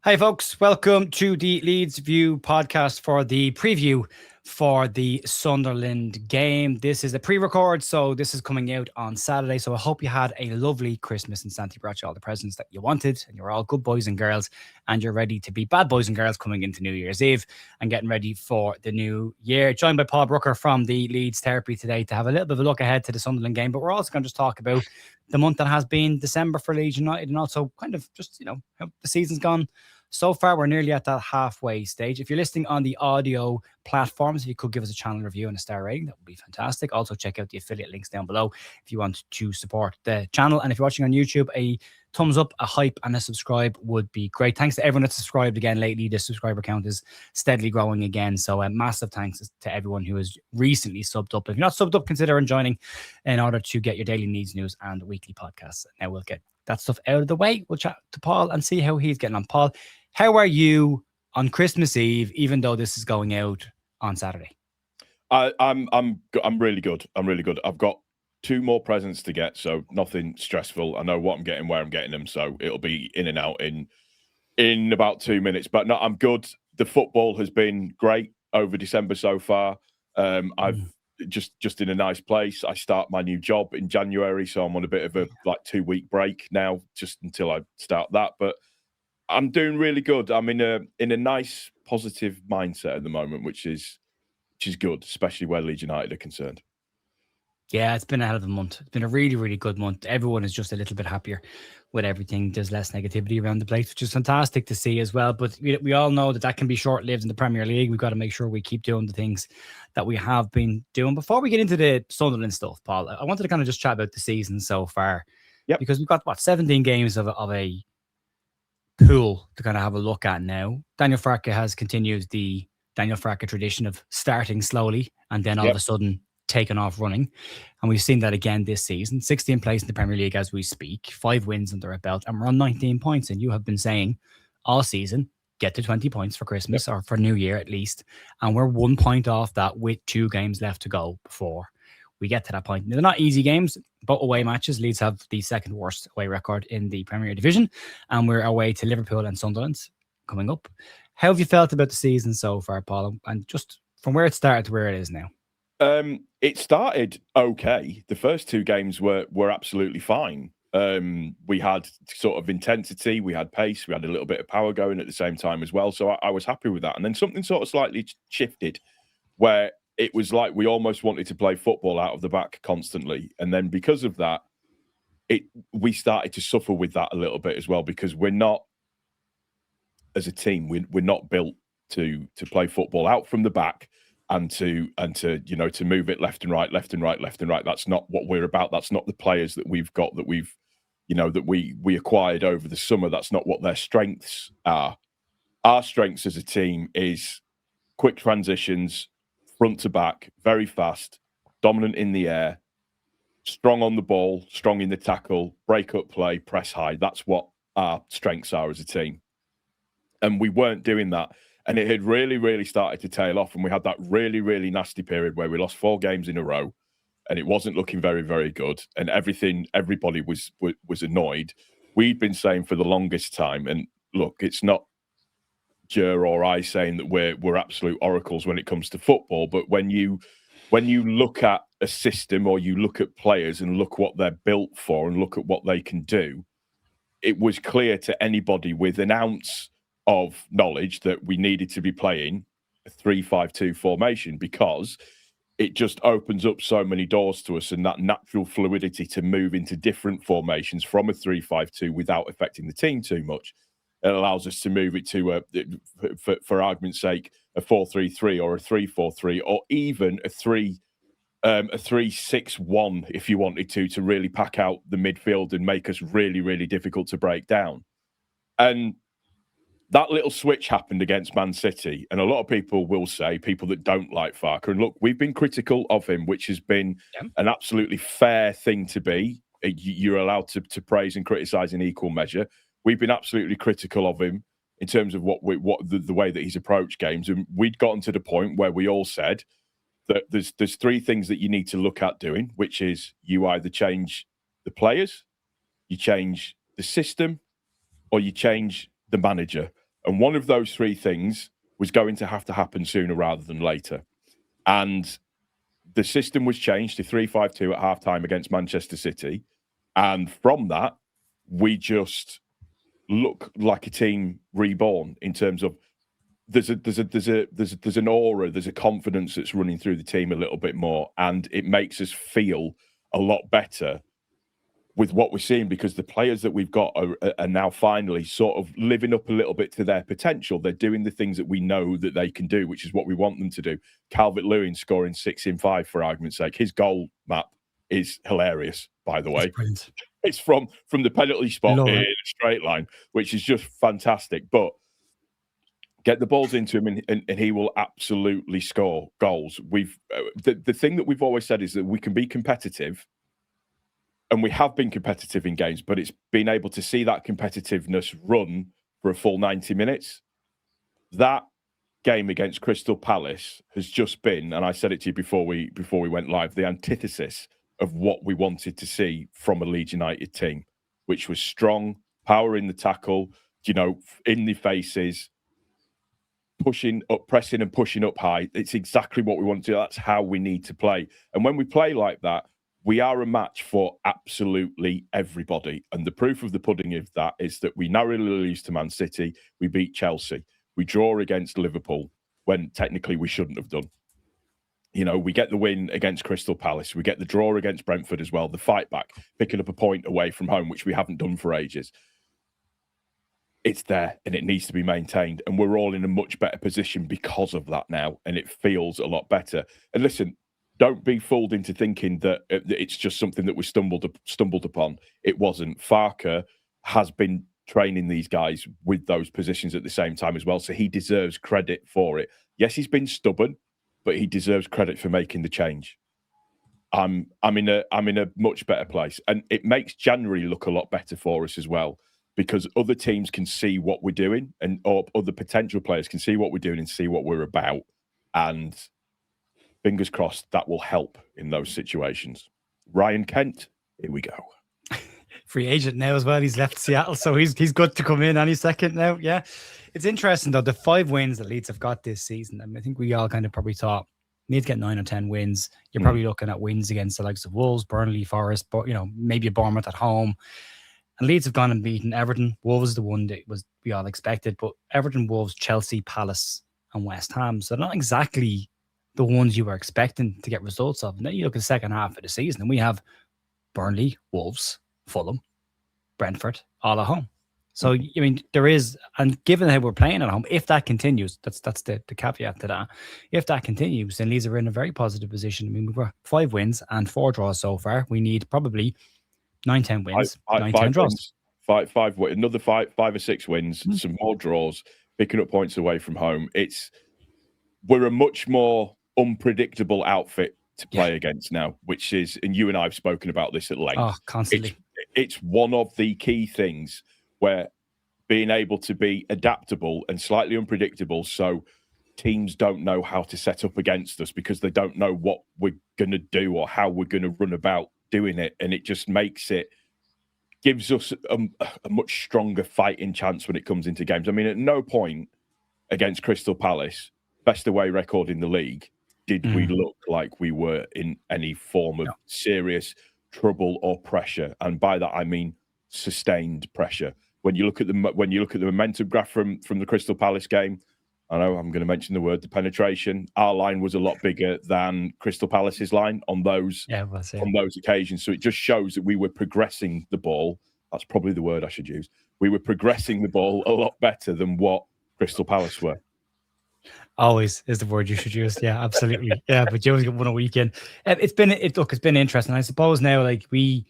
Hi, folks. Welcome to the Leeds View podcast for the preview for the Sunderland game. This is a pre-record, so this is coming out on Saturday. So I hope you had a lovely Christmas and Santa brought you all the presents that you wanted, and you're all good boys and girls, and you're ready to be bad boys and girls coming into New Year's Eve and getting ready for the new year. Joined by Paul Brooker from the Leeds Therapy today to have a little bit of a look ahead to the Sunderland game, but we're also going to just talk about the month that has been December for Leeds United, and also kind of just, how the season's gone. So far, we're nearly at that halfway stage. If you're listening on the audio platforms, if you could give us a channel review and a star rating, that would be fantastic. Also, check out the affiliate links down below if you want to support the channel. And if you're watching on YouTube, a thumbs up, a hype, and a subscribe would be great. Thanks to everyone that's subscribed again lately. The subscriber count is steadily growing again. So a massive thanks to everyone who has recently subbed up. If you're not subbed up, consider joining in order to get your daily needs, news, and weekly podcasts. Now we'll get that stuff out of the way. We'll chat to Paul and see how he's getting on. Paul, how are you on Christmas Eve, even though this is going out on Saturday? I'm really good. I'm really good. I've got 2 more presents to get, so nothing stressful. I know what I'm getting, where I'm getting them, so it'll be in and out in about 2 minutes. But no, I'm good. The football has been great over December so far. I've just in a nice place. I start my new job in January, so I'm on a bit of a 2-week break now, just until I start that. But I'm doing really good. I'm in a nice, positive mindset at the moment, which is good, especially where Leeds United are concerned. Yeah, it's been a hell of a month. It's been a really, really good month. Everyone is just a little bit happier with everything. There's less negativity around the place, which is fantastic to see as well. But we all know that can be short-lived in the Premier League. We've got to make sure we keep doing the things that we have been doing. Before we get into the Sunderland stuff, Paul, I wanted to kind of just chat about the season so far. Yep. Because we've got, 17 games of a pool to kind of have a look at now. Daniel Farke has continued the Daniel Farke tradition of starting slowly and then all of a sudden taking off running. And we've seen that again this season. 16th place in the Premier League as we speak, 5 wins under our belt, and we're on 19 points. And you have been saying all season, get to 20 points for Christmas or for New Year at least. And we're 1 point off that with 2 games left to go before we get to that point. They're not easy games, but away matches. Leeds have the second worst away record in the Premier Division, and we're away to Liverpool and Sunderland coming up. How have you felt about the season so far, Paul? And just from where it started to where it is now? It started okay. The first 2 games were absolutely fine. We had sort of intensity, we had pace, we had a little bit of power going at the same time as well. So I was happy with that. And then something sort of slightly shifted where it was like we almost wanted to play football out of the back constantly. And then because of that, we started to suffer with that a little bit as well, because we're not, as a team, we're not built to play football out from the back and to move it left and right, left and right, left and right. That's not what we're about. That's not the players that we've got, that we acquired over the summer. That's not what their strengths are. Our strengths as a team is quick transitions, front to back, very fast, dominant in the air, strong on the ball, strong in the tackle, break up play, press high. That's what our strengths are as a team. And we weren't doing that. And it had really, really started to tail off. And we had that really, really nasty period where we lost 4 games in a row and it wasn't looking very, very good. And everybody was annoyed. We'd been saying for the longest time, and look, it's not Jer or I saying that we're absolute oracles when it comes to football, but when you look at a system or you look at players and look what they're built for and look at what they can do, it was clear to anybody with an ounce of knowledge that we needed to be playing a 3-5-2 formation, because it just opens up so many doors to us, and that natural fluidity to move into different formations from a 3-5-2 without affecting the team too much. It allows us to move it to, for argument's sake, a 4-3-3 or a 3-4-3, or even a 3-6-1 if you wanted to really pack out the midfield and make us really, really difficult to break down. And that little switch happened against Man City, and a lot of people will say, people that don't like Farke, and look, we've been critical of him, which has been an absolutely fair thing to be. You're allowed to praise and criticise in equal measure. We've been absolutely critical of him in terms of the way that he's approached games, and we'd gotten to the point where we all said that there's 3 things that you need to look at doing, which is you either change the players, you change the system, or you change the manager. And one of those three things was going to have to happen sooner rather than later. And the system was changed to 3-5-2 at halftime against Manchester City. And from that, we just look like a team reborn in terms of there's an aura, there's a confidence that's running through the team a little bit more, and it makes us feel a lot better with what we're seeing, because the players that we've got are now finally sort of living up a little bit to their potential. They're doing the things that we know that they can do, which is what we want them to do. Calvert-Lewin scoring 6 in 5, for argument's sake. His goal map is hilarious, by the way. It's from the penalty spot in a straight line, which is just fantastic. But get the balls into him, and he will absolutely score goals. The thing that we've always said is that we can be competitive. And we have been competitive in games, but it's been able to see that competitiveness run for a full 90 minutes. That game against Crystal Palace has just been, and I said it to you before we went live, the antithesis of what we wanted to see from a Leeds United team, which was strong, power in the tackle, in the faces, pushing up, pressing and pushing up high. It's exactly what we want to do. That's how we need to play. And when we play like that, we are a match for absolutely everybody. And the proof of the pudding of that is that we narrowly lose to Man City. We beat Chelsea. We draw against Liverpool when technically we shouldn't have done. We get the win against Crystal Palace. We get the draw against Brentford as well. The fight back, picking up a point away from home, which we haven't done for ages. It's there and it needs to be maintained. And we're all in a much better position because of that now. And it feels a lot better. And listen, don't be fooled into thinking that it's just something that we stumbled upon. It wasn't. Farke has been training these guys with those positions at the same time as well, so he deserves credit for it. Yes, he's been stubborn, but he deserves credit for making the change. I'm in a much better place, and it makes January look a lot better for us as well, because other teams can see what we're doing, or other potential players can see what we're doing and see what we're about, and fingers crossed that will help in those situations. Ryan Kent, here we go. Free agent now as well. He's left Seattle, so he's good to come in any second now. Yeah. It's interesting, though, the 5 wins that Leeds have got this season. I think we all kind of probably thought, need to get 9 or 10 wins. You're probably looking at wins against the likes of Wolves, Burnley, Forest, but, maybe a Bournemouth at home. And Leeds have gone and beaten Everton. Wolves is the one that we all expected, but Everton, Wolves, Chelsea, Palace, and West Ham. So not exactly the ones you were expecting to get results of. And then you look at the second half of the season, and we have Burnley, Wolves, Fulham, Brentford, all at home. So, there is, and given how we're playing at home, if that continues, that's the caveat to that. If that continues, then Leeds are in a very positive position. We've got 5 wins and 4 draws so far. We need probably 9-10 wins, 9-10 draws. Another five or 6 wins, some more draws, picking up points away from home. We're a much more unpredictable outfit to play against now, which is, and you and I have spoken about this at length. Oh, constantly. It's one of the key things where being able to be adaptable and slightly unpredictable, so teams don't know how to set up against us because they don't know what we're going to do or how we're going to run about doing it. And it just gives us a much stronger fighting chance when it comes into games. At no point against Crystal Palace, best away record in the league, did we look like we were in any form of serious trouble or pressure. And by that, I mean sustained pressure. When you look at the momentum graph from the Crystal Palace game, I know I'm going to mention the penetration. Our line was a lot bigger than Crystal Palace's line on those occasions. So it just shows that we were progressing the ball. That's probably the word I should use. We were progressing the ball a lot better than what Crystal Palace were. Always is the word you should use. Yeah, absolutely. Yeah, but you always get one a weekend. It's been interesting. I suppose now, like we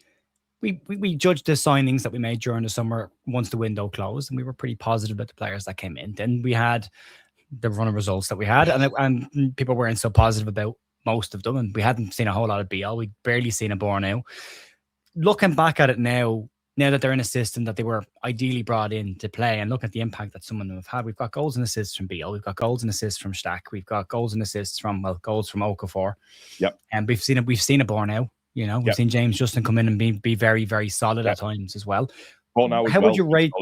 judged the signings that we made during the summer once the window closed, and we were pretty positive about the players that came in. Then we had the run of results that we had, and people weren't so positive about most of them, and we hadn't seen a whole lot of BL. We'd barely seen a Borneo. Looking back at it now that they're in a system that they were ideally brought in to play, and look at the impact that some of them have had. We've got goals and assists from BL. We've got goals and assists from Stack. We've got goals and assists from Okafor. Yep. And we've seen a Borneo. We've seen James Justin come in and be very, very solid at times as well. Borneo How would you rate?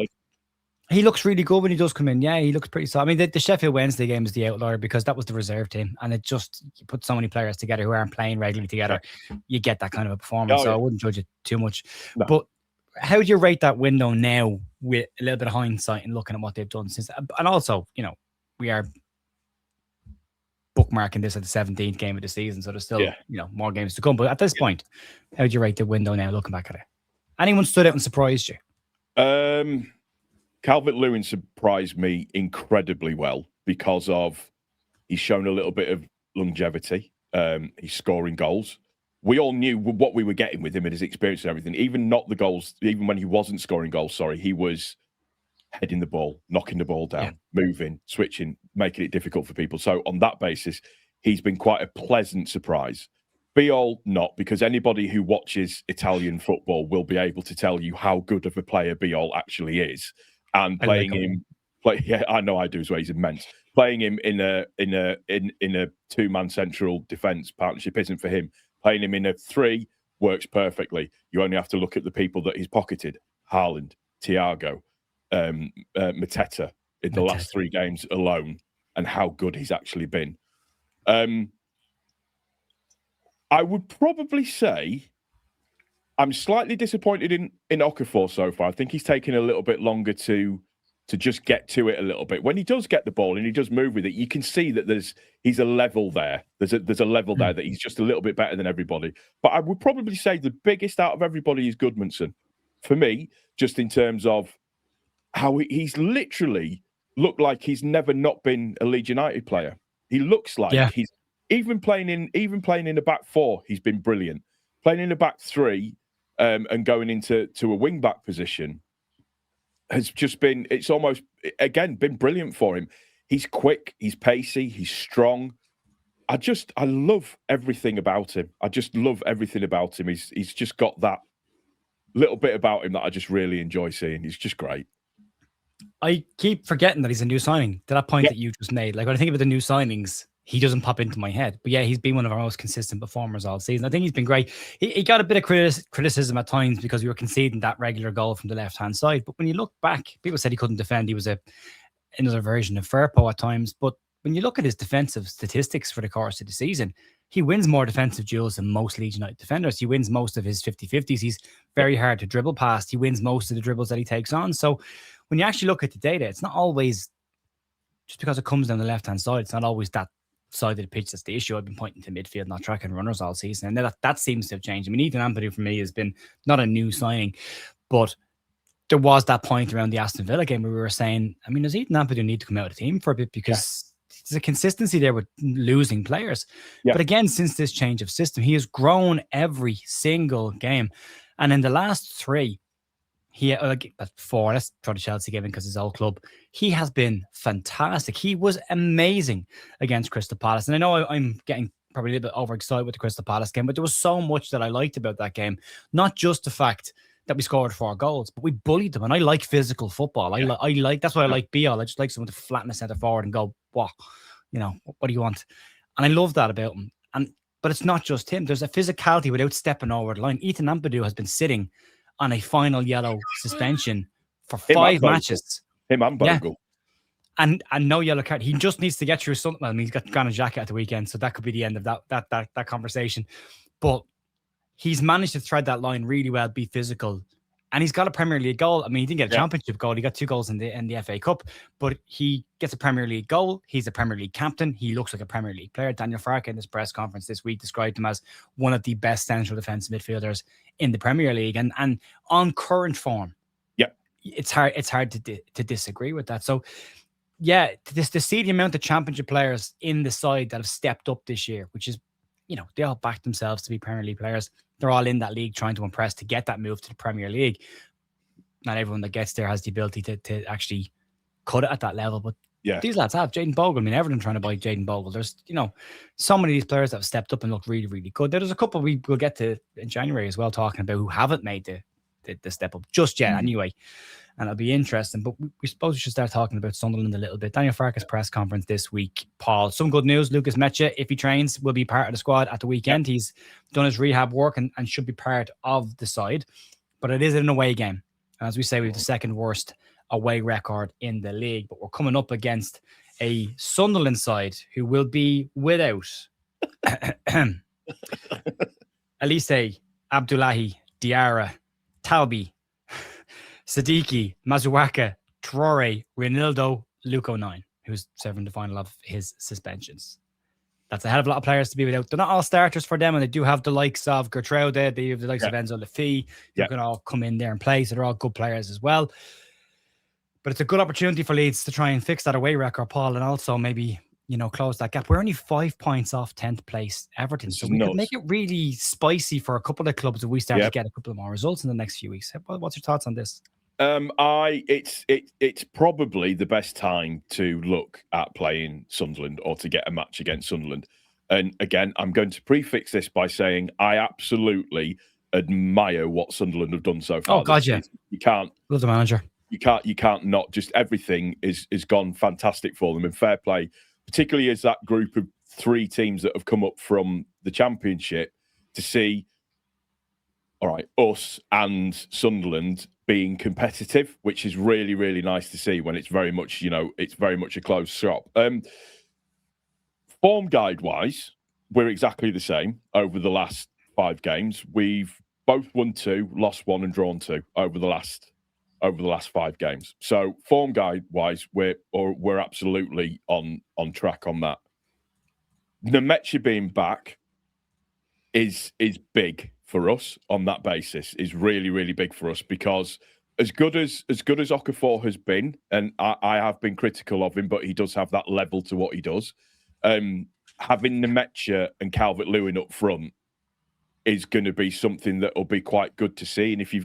He looks really good when he does come in. Yeah, he looks pretty solid. I mean, the Sheffield Wednesday game is the outlier because that was the reserve team, and it just you put so many players together who aren't playing regularly together, you get that kind of a performance. So I wouldn't judge it too much. No. But how do you rate that window now with a little bit of hindsight and looking at what they've done since? And also, we are bookmarking this at the 17th game of the season, so there's still more games to come. But at this point, how do you rate the window now looking back at it? Anyone stood out and surprised you? Calvert-Lewin surprised me incredibly well because he's shown a little bit of longevity. He's scoring goals. We all knew what we were getting with him and his experience and everything. Even not the goals, even when he wasn't scoring goals, he was heading the ball, knocking the ball down, moving, switching, making it difficult for people. So on that basis, he's been quite a pleasant surprise. Biol, not, because anybody who watches Italian football will be able to tell you how good of a player Biol actually is. And playing him, I know I do as well. He's immense. Playing him in a two-man central defence partnership isn't for him. Playing him in a three works perfectly. You only have to look at the people that he's pocketed: Haaland, Thiago, Mateta in the last 3 games alone, and how good he's actually been. I would probably say I'm slightly disappointed in Okafor so far. I think he's taken a little bit longer to just get to it a little bit. When he does get the ball and he does move with it, you can see that he's a level there. There's a level there that he's just a little bit better than everybody. But I would probably say the biggest out of everybody is Goodmanson. For me, just in terms of how he's literally looked like he's never not been a Leeds United player. He looks like he's even playing in the back 4, he's been brilliant. Playing in the back 3 and going into a wing back position has just been, it's almost, again, been brilliant for him. He's quick, he's pacey, he's strong. I love everything about him. I just love everything about him. He's just got that little bit about him that I just really enjoy seeing. He's just great. I keep forgetting that he's a new signing. To that point that you just made, like when I think about the new signings, he doesn't pop into my head. But yeah, he's been one of our most consistent performers all season. I think he's been great. He got a bit of criticism at times because we were conceding that regular goal from the left-hand side. But when you look back, people said he couldn't defend. He was another version of Firpo at times. But when you look at his defensive statistics for the course of the season, he wins more defensive duels than most Leeds United defenders. He wins most of his 50-50s. He's very hard to dribble past. He wins most of the dribbles that he takes on. So when you actually look at the data, it's not always, just because it comes down the left-hand side, it's not always that side of the pitch that's the issue. I've been pointing to midfield, not tracking runners all season. And that seems to have changed. I mean, Ethan Ampadu for me has been not a new signing, but there was that point around the Aston Villa game where we were saying, I mean, does Ethan Ampadu need to come out of the team for a bit? Because there's a consistency there with losing players. But again, since this change of system, he has grown every single game. And in the last 3, he 4, let's throw the Chelsea game in because it's his old club. He has been fantastic. He was amazing against Crystal Palace. And I know I'm getting probably a little bit overexcited with the Crystal Palace game, but there was so much that I liked about that game. Not just the fact that we scored 4 goals, but we bullied them. And I like physical football. I like that's why I like Biol. I just like someone to flatten the centre forward and go, what do you want? And I love that about him. But it's not just him. There's a physicality without stepping over the line. Ethan Ampadu has been sitting on a final yellow suspension for 5 matches. Him and Bogle. And no yellow card. He just needs to get through something. I mean, he's got Granit Xhaka at the weekend, so that could be the end of that conversation. But he's managed to thread that line really well, be physical. And he's got a Premier League goal. I mean, he didn't get a championship goal. He got 2 goals in the FA Cup, but he gets a Premier League goal. He's a Premier League captain. He looks like a Premier League player. Daniel Farke in his press conference this week described him as one of the best central defensive midfielders in the Premier League. And on current form, it's hard to disagree with that. So to see the amount of championship players in the side that have stepped up this year, which is, they all backed themselves to be Premier League players. They're all in that league trying to impress to get that move to the Premier League. Not everyone that gets there has the ability to actually cut it at that level. But these lads have. Jayden Bogle, I mean, everyone trying to buy Jayden Bogle. There's, so many of these players that have stepped up and looked really, really good. There's a couple we'll get to in January as well, talking about who haven't made the step up just yet anyway. And it'll be interesting. But we suppose we should start talking about Sunderland a little bit. Daniel Farke's press conference this week. Paul, some good news. Lucas Mecha, if he trains, will be part of the squad at the weekend. He's done his rehab work and should be part of the side. But it is an away game. And as we say, we have the second worst away record in the league. But we're coming up against a Sunderland side who will be without Elise, Abdullahi, Diarra, Talbi, Siddiqui, Mazuaka, Traore, Ronaldo, Luke 9, who's serving the final of his suspensions. That's a hell of a lot of players to be without. They're not all starters for them, and they do have the likes of Gertrude, they have the likes of Enzo Lafie, who can all come in there and play, so they're all good players as well. But it's a good opportunity for Leeds to try and fix that away record, Paul, and also maybe, close that gap. We're only 5 points off 10th place Everton, so we could make it really spicy for a couple of clubs if we start to get a couple of more results in the next few weeks. What's your thoughts on this? It's probably the best time to look at playing Sunderland or to get a match against Sunderland. And again, I'm going to prefix this by saying I absolutely admire what Sunderland have done so far. Oh God, yeah. You can't love the manager. You can't not. Just everything is gone fantastic for them, and fair play, particularly as that group of 3 teams that have come up from the Championship to see, all right, us and Sunderland being competitive, which is really, really nice to see when it's very much, it's very much a closed shop. Form guide wise, we're exactly the same over the last 5 games. We've both won 2, lost 1, and drawn 2 over the last 5 games. So form guide wise, we're absolutely on track on that. Nemecha being back is big for us on that basis, is really, really big for us, because as good as Okafor has been, and I have been critical of him, but he does have that level to what he does. Having Nemecha and Calvert-Lewin up front is going to be something that will be quite good to see. And if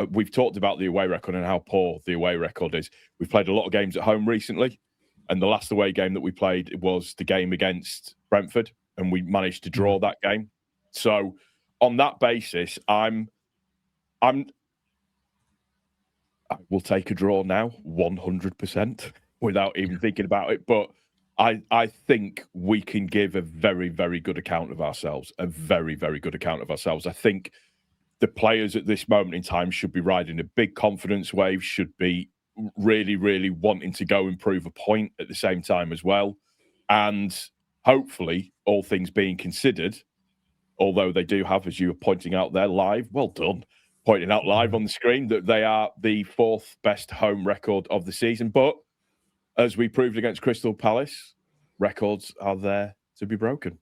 we've talked about the away record and how poor the away record is. We've played a lot of games at home recently, and the last away game that we played was the game against Brentford, and we managed to draw that game. So on that basis, I will take a draw now, 100%, without even thinking about it. But I think we can give a very, very good account of ourselves, a very, very good account of ourselves. I think the players at this moment in time should be riding a big confidence wave, should be really, really wanting to go and prove a point at the same time as well. And hopefully, all things being considered, although they do have, as you were pointing out there, live, well done, pointing out live on the screen, that they are the 4th best home record of the season. But as we proved against Crystal Palace, records are there to be broken.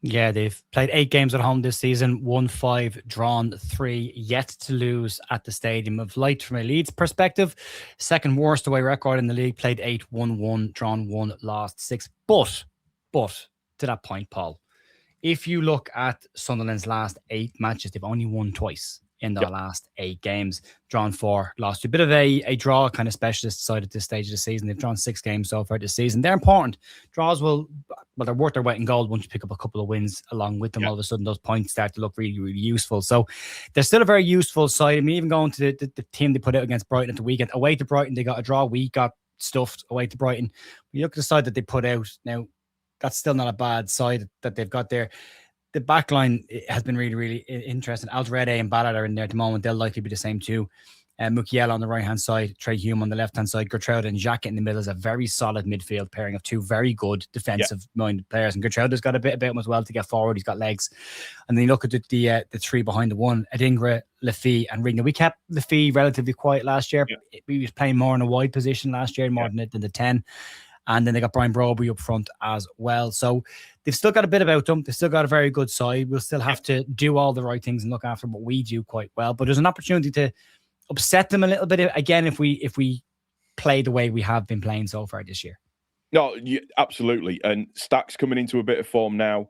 Yeah, they've played 8 games at home this season, won 5, drawn 3, yet to lose at the Stadium of Light. From a Leeds perspective, 2nd worst away record in the league, played 8, won 1, drawn 1, lost 6. But to that point, Paul, if you look at Sunderland's last 8 matches, they've only won twice in their last 8 games, drawn 4, lost 2. A bit of a draw kind of specialist side at this stage of the season. They've drawn 6 games so far this season. They're important. Draws they're worth their weight in gold once you pick up a couple of wins along with them. All of a sudden, those points start to look really, really useful. So they're still a very useful side. I mean, even going to the team they put out against Brighton at the weekend, away to Brighton, they got a draw. We got stuffed away to Brighton. When you look at the side that they put out, now that's still not a bad side that they've got there. The back line has been really, really interesting. Alderete and Ballard are in there at the moment. They'll likely be the same too. Mukiel on the right-hand side, Trey Hume on the left-hand side, Gertrude and Xhaka in the middle is a very solid midfield pairing of 2 very good defensive-minded players. And Gertrude's got a bit about him as well to get forward. He's got legs. And then you look at the 3 behind the 1, Adingra, Lafie and Rigna. We kept Lafie relatively quiet last year. Yeah. He was playing more in a wide position last year, more than the 10. And then they got Brian Broby up front as well. So they've still got a bit about them. They've still got a very good side. We'll still have to do all the right things and look after what we do quite well. But there's an opportunity to upset them a little bit again if we play the way we have been playing so far this year. No, absolutely. And Stack's coming into a bit of form now,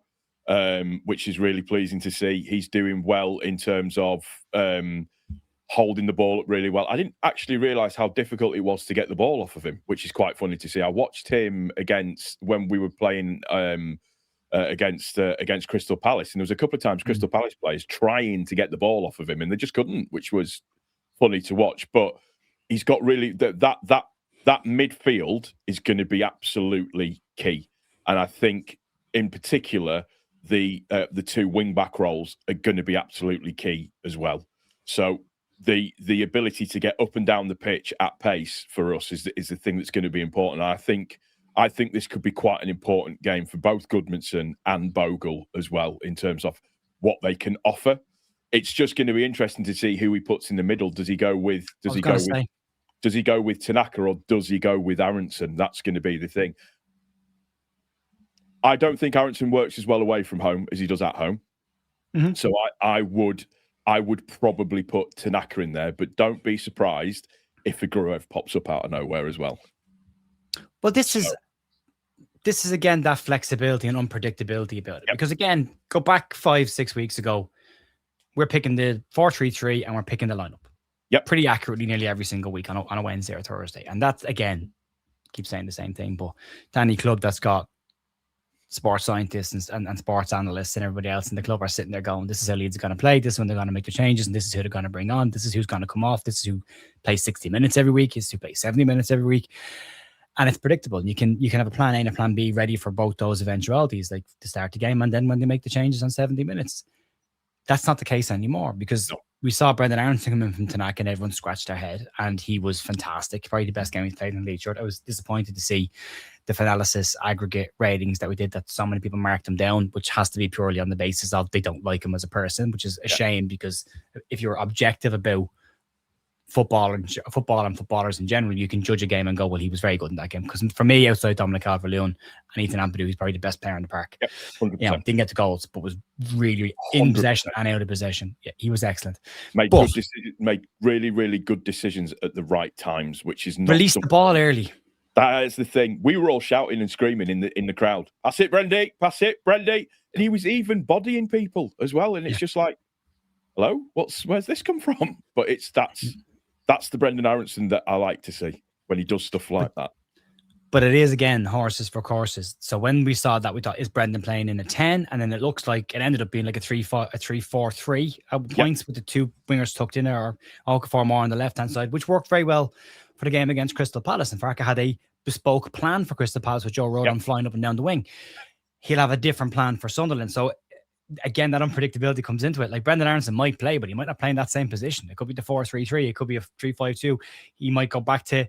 which is really pleasing to see. He's doing well in terms of holding the ball up really well. I didn't actually realise how difficult it was to get the ball off of him, which is quite funny to see. I watched him when we were playing against Crystal Palace, and there was a couple of times Crystal Palace players trying to get the ball off of him, and they just couldn't, which was funny to watch. But he's got really that midfield is going to be absolutely key, and I think in particular the 2 wing back roles are going to be absolutely key as well. So the ability to get up and down the pitch at pace for us is the thing that's going to be important. I think this could be quite an important game for both Goodmanson and Bogle as well in terms of what they can offer. It's just going to be interesting to see who he puts in the middle. Does he go with Tanaka or does he go with Aronson? That's going to be the thing. I don't think Aronson works as well away from home as he does at home. Mm-hmm. So I would probably put Tanaka in there, but don't be surprised if Aguero pops up out of nowhere as well. Well, this is again that flexibility and unpredictability about it. Yep. Because again, go back 5-6 weeks ago, we're picking the 4-3-3 and we're picking the lineup. Yep. Pretty accurately nearly every single week on a Wednesday or Thursday. And that's, again, keep saying the same thing, but any club that's got sports scientists and sports analysts and everybody else in the club are sitting there going, this is how Leeds are going to play, this is when they're going to make the changes, and this is who they're going to bring on, this is who's going to come off, this is who plays 60 minutes every week, this is who plays 70 minutes every week. And it's predictable. You can have a plan A and a plan B ready for both those eventualities, like to start the game and then when they make the changes on 70 minutes. That's not the case anymore because we saw Brendan Aronson come in from Tanaka and everyone scratched their head and he was fantastic. Probably the best game he's played in the league shirt. I was disappointed to see the Finalysis aggregate ratings that we did, that so many people marked him down, which has to be purely on the basis of they don't like him as a person, which is a shame because if you're objective about football and footballers in general, you can judge a game and go, well, he was very good in that game. Because for me, outside Dominic Calvert-Lewin and Ethan Ampadu, he's probably the best player in the park. Yep, 100%. You know, didn't get the goals, but was really in 100%. Possession and out of possession. Yeah, he was excellent. Made really, really good decisions at the right times, which is not release the ball early. That is the thing. We were all shouting and screaming in the crowd. Pass it, Brendy. Pass it, Brendy. And he was even bodying people as well. And it's just like, hello, where's this come from? But that's the Brendan Aronson that I like to see when he does stuff like that. But it is, again, horses for courses. So when we saw that, we thought, is Brendan playing in a 10? And then it looks like it ended up being like a 3-4-3 at points with the two wingers tucked in there, or Okafor more on the left-hand side, which worked very well for the game against Crystal Palace. And Farke had a bespoke plan for Crystal Palace with Joe Rodon flying up and down the wing. He'll have a different plan for Sunderland. So again, that unpredictability comes into it. Like Brendan Aronson might play, but he might not play in that same position. It could be the 4-3-3. It could be a 3-5-2. He might go back to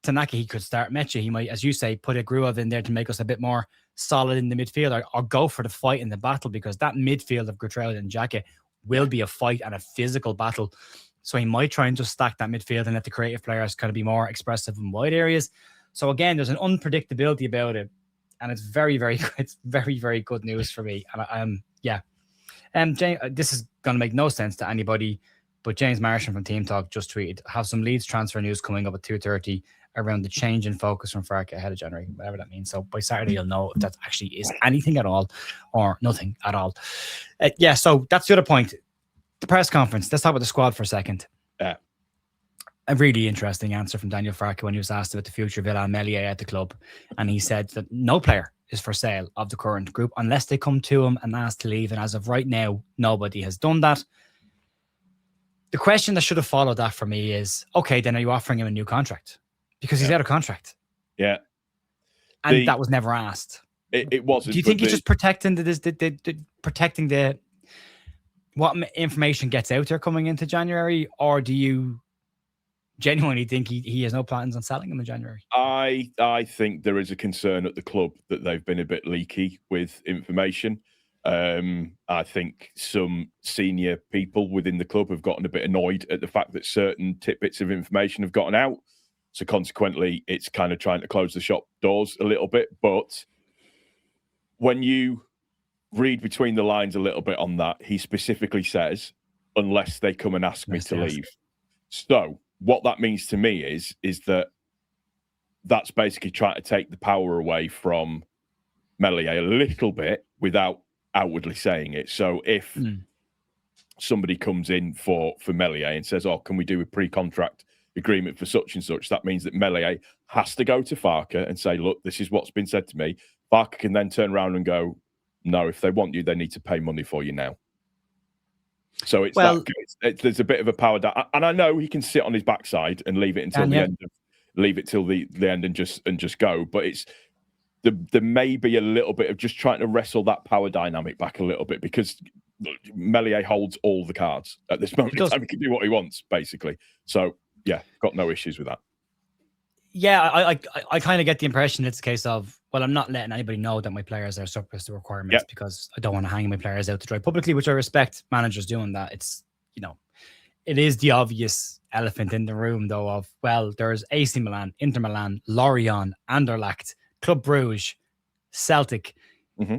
Tanaka. He could start Mecha. He might, as you say, put a Gruev in there to make us a bit more solid in the midfield, or go for the fight in the battle, because that midfield of Gertrude and Xhaka will be a fight and a physical battle. So he might try and just stack that midfield and let the creative players kind of be more expressive in wide areas. So again, there's an unpredictability about it. And it's very, very good news for me. And James, this is going to make no sense to anybody, but James Martian from Team Talk just tweeted, have some Leeds transfer news coming up at 2:30 around the change in focus from Farke ahead of January, whatever that means. So by Saturday, you'll know if that actually is anything at all or nothing at all. So that's the other point. The press conference. Let's talk about the squad for a second. A really interesting answer from Daniel Farke when he was asked about the future of Ilan Meslier at the club. And he said that no player is for sale of the current group unless they come to him and ask to leave. And as of right now, nobody has done that. The question that should have followed that for me is, okay, then are you offering him a new contract? Because he's out of contract. Yeah. And that was never asked. It wasn't. Do you think he's just protecting protecting what information gets out there coming into January? Or do you genuinely think he has no plans on selling him in January? I think there is a concern at the club that they've been a bit leaky with information. I think some senior people within the club have gotten a bit annoyed at the fact that certain tidbits of information have gotten out. So consequently, it's kind of trying to close the shop doors a little bit. But when you read between the lines a little bit on that, he specifically says, unless they come and ask me to leave. So what that means to me is that's basically trying to take the power away from Meslier a little bit without outwardly saying it. So if somebody comes in for Meslier and says, oh, can we do a pre-contract agreement for such and such, that means that Meslier has to go to Farke and say, look, this is what's been said to me. Farke can then turn around and go, no, if they want you, they need to pay money for you now. So there's a bit of a power down, and I know he can sit on his backside and leave it until the end and just go. But it's there may be a little bit of just trying to wrestle that power dynamic back a little bit, because Meslier holds all the cards at this moment in time. He can do what he wants, basically. So, yeah, got no issues with that. Yeah, I kind of get the impression it's a case of, well, I'm not letting anybody know that my players are surplus to requirements because I don't want to hang my players out to dry publicly, which I respect managers doing that. It's, it is the obvious elephant in the room, though, of, well, there's AC Milan, Inter Milan, Lorient, Anderlecht, Club Brugge, Celtic,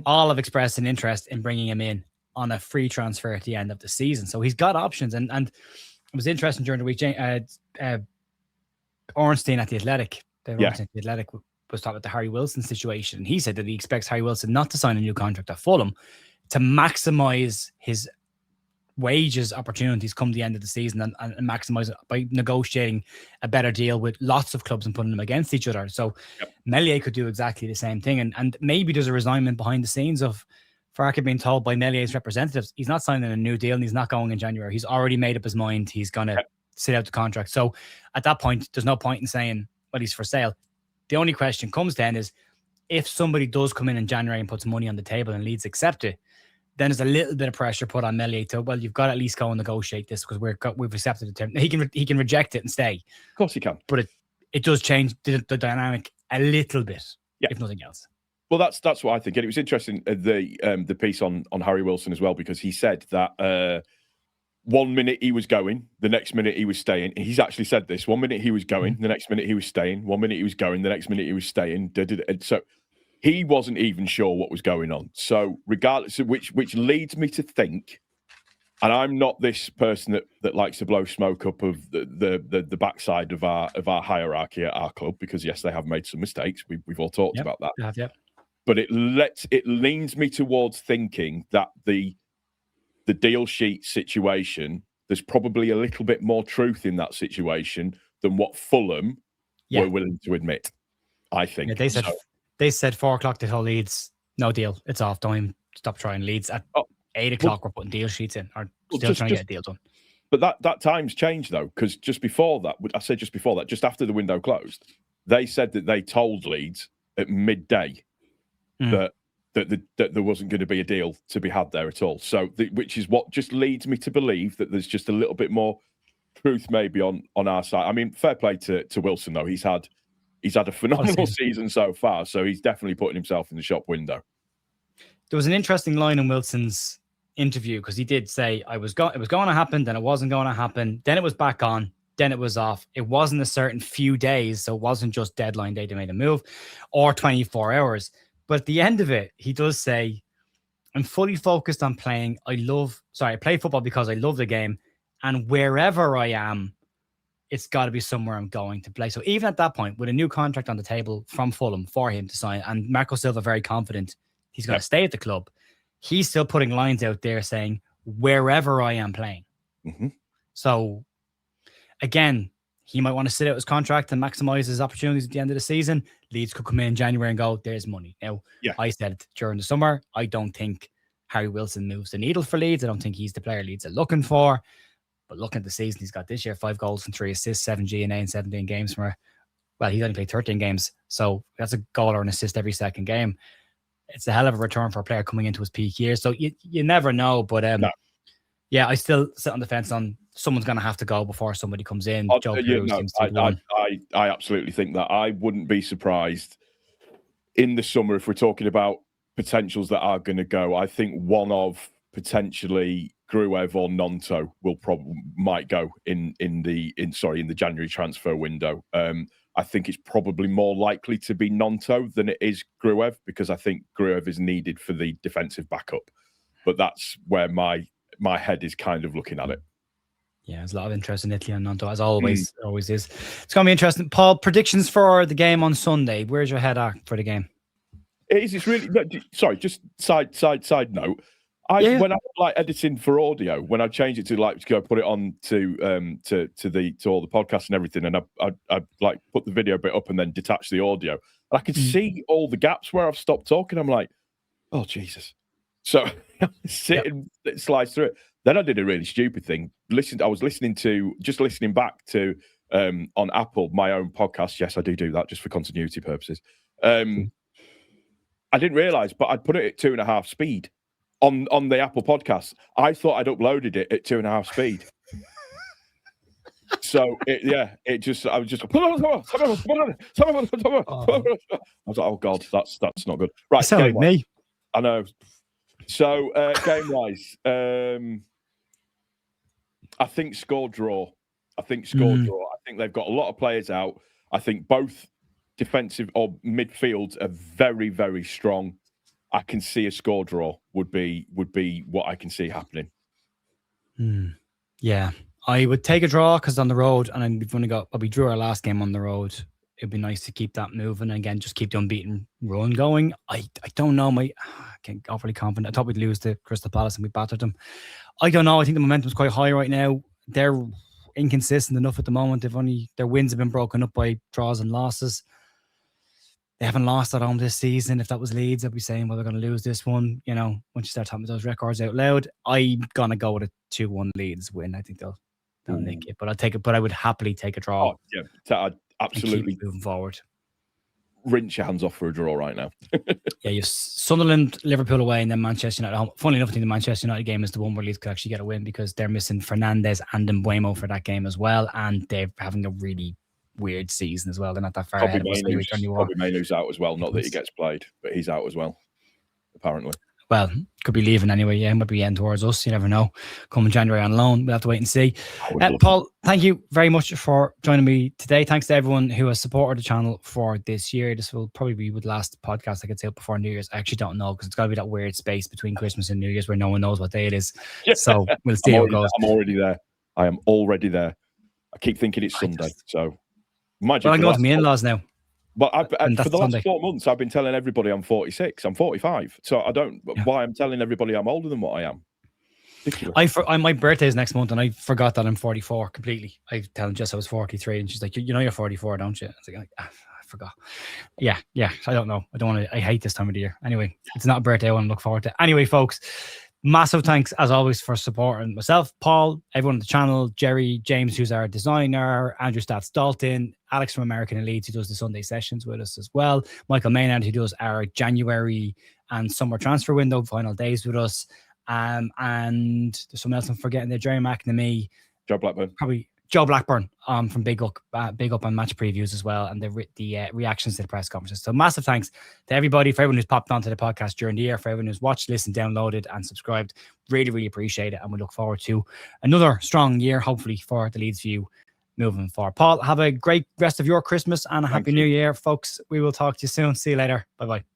all have expressed an interest in bringing him in on a free transfer at the end of the season. So he's got options. And it was interesting during the week, Ornstein at the Athletic, was talking about the Harry Wilson situation. He said that he expects Harry Wilson not to sign a new contract at Fulham to maximize his wages opportunities come the end of the season and maximize it by negotiating a better deal with lots of clubs and putting them against each other. So Meslier could do exactly the same thing. And maybe there's a resignment behind the scenes of Farke being told by Mellier's representatives he's not signing a new deal and he's not going in January. He's already made up his mind. He's going to sit out the contract. So at that point, there's no point in saying, well, he's for sale. The only question comes then is, if somebody does come in January and puts money on the table and Leeds accept it, then there's a little bit of pressure put on Meslier to, well, you've got to at least go and negotiate this because we've accepted the term. He can reject it and stay. Of course he can. But it does change the dynamic a little bit, if nothing else. Well, that's what I think. And it was interesting, the piece on Harry Wilson as well, because he said that 1 minute he was going, the next minute he was staying. He's actually said this. 1 minute he was going, the next minute he was staying. 1 minute he was going, the next minute he was staying. So he wasn't even sure what was going on. So regardless of which leads me to think, and I'm not this person that likes to blow smoke up of the backside of our hierarchy at our club, because yes, they have made some mistakes. We've all talked about that. But it leans me towards thinking that the deal sheet situation, there's probably a little bit more truth in that situation than what Fulham were willing to admit, I think. Yeah, they said 4 o'clock they told Leeds, no deal, it's off, don't even stop trying. Leeds at 8 o'clock we're putting deal sheets in, or still trying to get a deal done. But that time's changed, though, because just before that, just after the window closed, they said that they told Leeds at midday that there wasn't going to be a deal to be had there at all. So, which is what just leads me to believe that there's just a little bit more truth maybe on our side. I mean, fair play to Wilson, though. He's had a phenomenal season so far, so he's definitely putting himself in the shop window. There was an interesting line in Wilson's interview, because he did say it was going to happen, then it wasn't going to happen, then it was back on, then it was off. It wasn't a certain few days, so it wasn't just deadline day to make a move or 24 hours. But at the end of it, he does say, I'm fully focused on playing. I play football because I love the game. And wherever I am, it's got to be somewhere I'm going to play. So even at that point, with a new contract on the table from Fulham for him to sign, and Marco Silva very confident he's going to stay at the club, he's still putting lines out there saying, wherever I am playing. So again, he might want to sit out his contract and maximize his opportunities at the end of the season. Leeds could come in January and go, there's money. Now, I said during the summer, I don't think Harry Wilson moves the needle for Leeds. I don't think he's the player Leeds are looking for. But looking at the season he's got this year, 5 goals and 3 assists, 7 G&A in 17 games he's only played 13 games. So that's a goal or an assist every second game. It's a hell of a return for a player coming into his peak year. So you never know. But I still sit on the fence on someone's going to have to go before somebody comes in. I absolutely think that. I wouldn't be surprised in the summer if we're talking about potentials that are going to go. I think one of potentially Gruev or Nonto might go in the January transfer window. I think it's probably more likely to be Nonto than it is Gruev, because I think Gruev is needed for the defensive backup. But that's where my head is kind of looking at it. Yeah, there's a lot of interest in Italy and Nonto, as always is. It's going to be interesting. Paul, predictions for the game on Sunday. Where's your head at for the game? It's really... Sorry, just side note. When I like editing for audio, when I change it to go put it on to all the podcasts and everything, and I like put the video bit up and then detach the audio, and I could see all the gaps where I've stopped talking. I'm like, oh Jesus! So it slides through it. Then I did a really stupid thing. I was listening back to on Apple my own podcast. Yes, I do that just for continuity purposes. I didn't realize, but I'd put it at 2.5 speed. on the Apple Podcast, I thought I'd uploaded it at 2.5 speed. So it just I was just. I was like, oh God, that's not good. Right, sound like me. I know. So game wise, I think score draw. I think they've got a lot of players out. I think both defensive or midfields are very, very strong. I can see a score draw would be what I can see happening. Yeah, I would take a draw because on the road, and we've only got. We drew our last game on the road. It'd be nice to keep that moving and again, just keep the unbeaten run going. I don't know. I can't overly confident. I thought we'd lose to Crystal Palace and we battered them. I don't know. I think the momentum's quite high right now. They're inconsistent enough at the moment. Their wins have been broken up by draws and losses. They haven't lost at home this season. If that was Leeds, I'd be saying, well, they're going to lose this one. You know, once you start talking those records out loud, I'm going to go with a 2-1 Leeds win. I think they'll nick it, but I'll take it. But I would happily take a draw. Oh, yeah, absolutely. Moving forward. Rinse your hands off for a draw right now. Yeah, you Sunderland, Liverpool away, and then Manchester United at home. Funnily enough, I think the Manchester United game is the one where Leeds could actually get a win because they're missing Fernandes and Mbeumo for that game as well, and they're having a really weird season as well. They're not that far ahead of us anymore. Probably Mainoo's out as well. Not that he gets played, but he's out as well, apparently. Well, could be leaving anyway. Yeah, might be heading towards us. You never know. Coming January on loan. We'll have to wait and see. Paul, thank you very much for joining me today. Thanks to everyone who has supported the channel for this year. This will probably be the last podcast I could say before New Year's. I actually don't know because it's got to be that weird space between Christmas and New Year's where no one knows what day it is. So we'll see how it goes. I'm already there. I am already there. I keep thinking it's Sunday. So imagine. Well, I'm going to my in-laws now. But for the last 4 months, I've been telling everybody I'm 46. I'm 45. So I don't. Yeah. Why I'm telling everybody I'm older than what I am. Ridiculous. My birthday is next month, and I forgot that I'm 44 completely. I tell Jess I was 43, and she's like, "You know, you're 44, don't you?" I was like, I forgot. Yeah. I don't know. I don't want to. I hate this time of the year. Anyway, it's not a birthday I want to look forward to. Anyway, folks. Massive thanks as always for supporting myself, Paul, everyone on the channel, Jerry, James, who's our designer, Andrew Stats Dalton, Alex from American Elite, who does the Sunday sessions with us as well, Michael Maynard, who does our January and summer transfer window final days with us, and there's someone else I'm forgetting there, Jerry McNamee, Joe Blackburn, probably Joe Blackburn from Big Up on match previews as well, and the reactions to the press conferences. So massive thanks to everybody, for everyone who's popped onto the podcast during the year, for everyone who's watched, listened, downloaded, and subscribed. Really, really appreciate it, and we look forward to another strong year, hopefully, for the Leeds View moving forward. Paul, have a great rest of your Christmas and a happy New Year, folks. We will talk to you soon. See you later. Bye-bye.